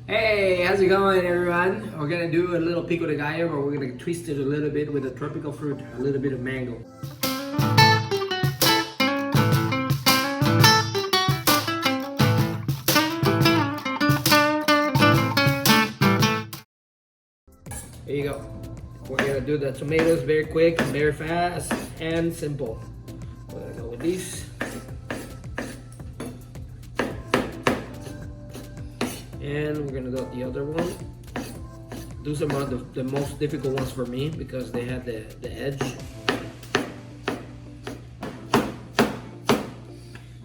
Hey, how's it going, everyone? We're gonna do a little pico de gallo, but we're gonna twist it a little bit with a tropical fruit, a little bit of mango. There you go. We're gonna do the tomatoes very quick, very fast, and simple. We're gonna go with these. And we're gonna do the other one. Those are the most difficult ones for me because they have the edge.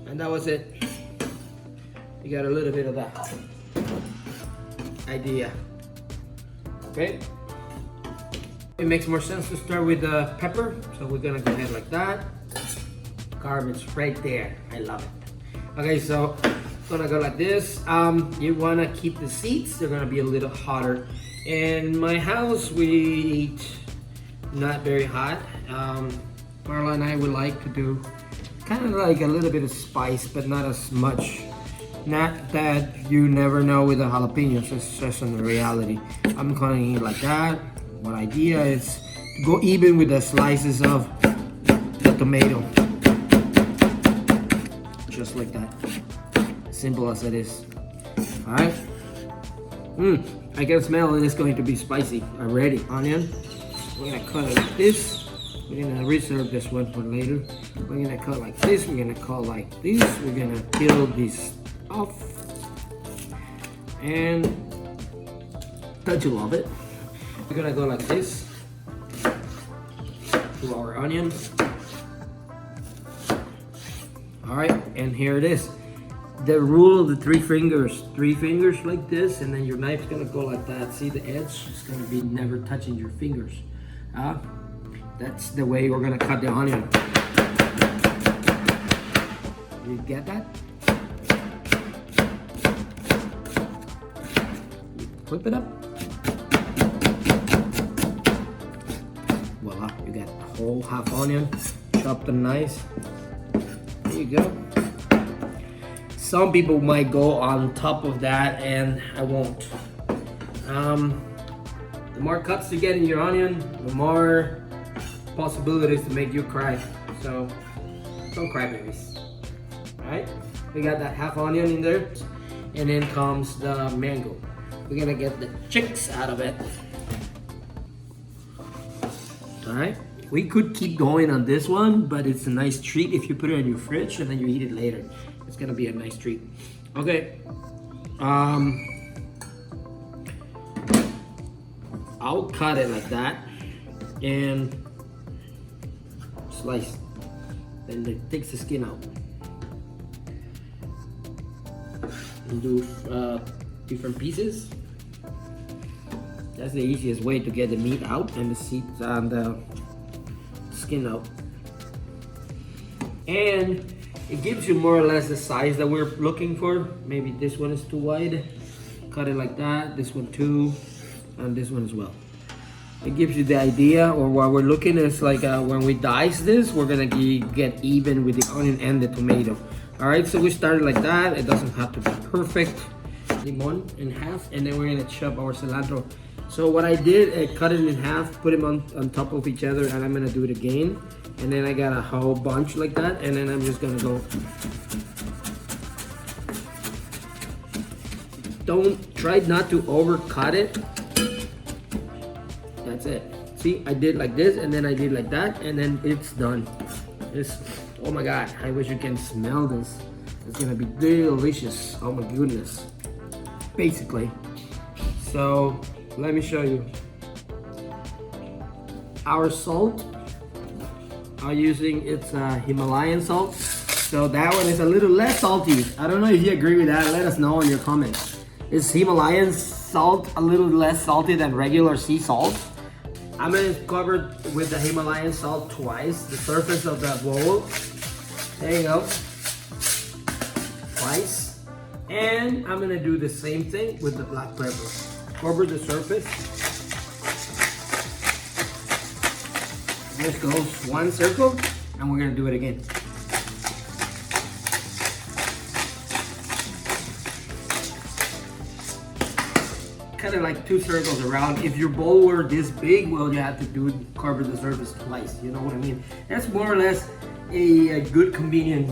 And that was it. You got a little bit of that idea. Okay. It makes more sense to start with the pepper. So we're gonna go ahead like that. Garbage right there. I love it. Okay, so gonna go like this. You wanna keep the seeds, they're gonna be a little hotter. In my house, we eat not very hot. Marla and I would like to do kind of like a little bit of spice, but not as much. Not that you never know with the jalapenos, it's just in reality. I'm gonna eat like that. What idea is to go even with the slices of the tomato. Just like that. Simple as it is. All right. I can smell it. It's going to be spicy already. Onion. We're gonna cut it like this. We're gonna reserve this one for later. We're gonna cut like this. We're gonna cut like this. We're gonna peel this off. And don't you love it? We're gonna go like this to our onion. All right, and here it is. The rule of the three fingers like this, and then your knife's gonna go like that. See the edge? It's gonna be never touching your fingers. That's the way we're gonna cut the onion. You get that? Flip it up. Voila, you got a whole half onion, chopped and nice. There you go. Some people might go on top of that, and I won't. The more cuts you get in your onion, the more possibilities to make you cry. So don't cry, babies. All right, we got that half onion in there, and then comes the mango. We're gonna get the chicks out of it. All right, we could keep going on this one, but it's a nice treat if you put it in your fridge and then you eat it later. It's gonna be a nice treat. Okay. I'll cut it like that and slice. Then it takes the skin out. And do different pieces. That's the easiest way to get the meat out and the seeds and the skin out. And it gives you more or less the size that we're looking for. Maybe this one is too wide. Cut it like that. This one too, and this one as well. It gives you the idea, or what we're looking is like when we dice this, we're gonna get even with the onion and the tomato. All right, so we started like that. It doesn't have to be perfect. Limon in half, and then we're gonna chop our cilantro. So what I did, I cut it in half, put them on top of each other, and I'm gonna do it again. And then I got a whole bunch like that, and then I'm just gonna go. Try not to overcut it. That's it. See, I did like this, and then I did like that, and then it's done. Oh my God, I wish you can smell this. It's gonna be delicious. Oh my goodness. Basically. So let me show you. Our salt, I'm using Himalayan salt. So that one is a little less salty. I don't know if you agree with that. Let us know in your comments. Is Himalayan salt a little less salty than regular sea salt? I'm gonna cover with the Himalayan salt twice, the surface of the bowl. There you go. Twice. And I'm gonna do the same thing with the black pepper. Cover the surface. This goes one circle, and we're gonna do it again. kind of like 2 circles around. If your bowl were this big, well, you have to cover the surface twice. You know what I mean? That's more or less a good convenient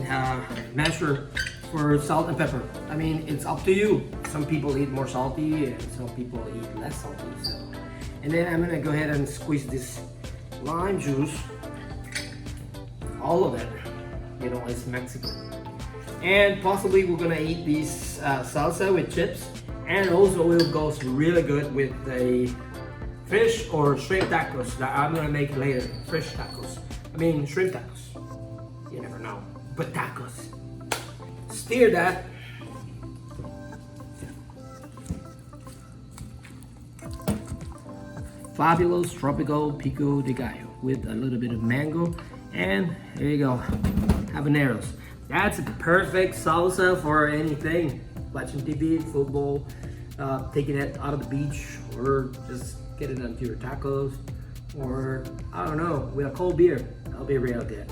measure for salt and pepper. I mean, it's up to you. Some people eat more salty and some people eat less salty. So, and then I'm gonna go ahead and squeeze this lime juice, all of it. You know, it's Mexican. And possibly we're gonna eat these salsa with chips, and also it goes really good with the fish or shrimp tacos that I'm gonna make later. Fish tacos. I mean shrimp tacos. You never know. But tacos. Stir that. Fabulous tropical Pico de Gallo with a little bit of mango, and there you go, habaneros. That's a perfect salsa for anything. Watching TV, football, taking it out of the beach, or just get it onto your tacos, or I don't know, with a cold beer. That'll be real good.